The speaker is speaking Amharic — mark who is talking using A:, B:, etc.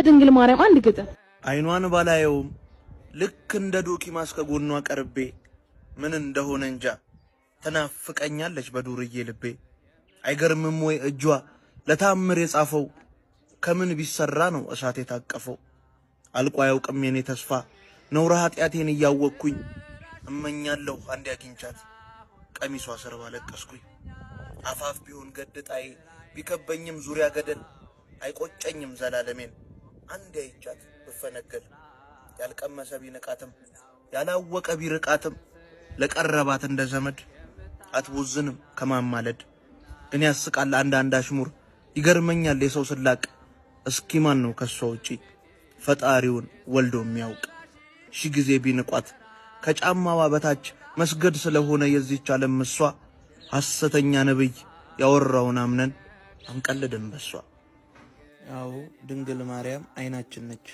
A: ድንግል ማርያም አንድ ግጥም
B: አይኗን ባላየውም ልክ እንደ ዶኪማስ ከጎኗ ቀርቤ ምን እንደሆነ እንጃ ተናፍቀኛለች በዱርዬ ልቤ። አይገርምም ወይ እጇ ለታምር የጻፈው ከምን ቢሰራ ነው እሳት የታቀፈው። አልቆ አያውቅም የኔ ተስፋ ነውራ ኃጢአቴን እያወቅኩኝ እመኛለሁ አንድ አግኝቻት ቀሚሷ ስር ባለቀስኩኝ። አፋፍ ቢሆን ገድጣይ ቢከበኝም ዙሪያ ገደል አይቆጨኝም ዘላለሜን አንድ አይቻት ብፈነገል። ያልቀመሰ ቢንቃትም ያላወቀ ቢርቃትም ለቀረባት እንደ ዘመድ አትቦዝንም ከማማለድ። ግን ያስቃል አንዳንድ አሽሙር ይገርመኛል የሰው ስላቅ። እስኪ ማን ነው ከሷ ውጪ ፈጣሪውን ወልዶ የሚያውቅ? ሺ ጊዜ ቢንቋት ከጫማዋ በታች መስገድ ስለሆነ የዚህች ዓለም እሷ ሐሰተኛ ነብይ ያወራውን አምነን አንቀልድም በሷ። ያው ድንግል ማርያም አይናችን ነች።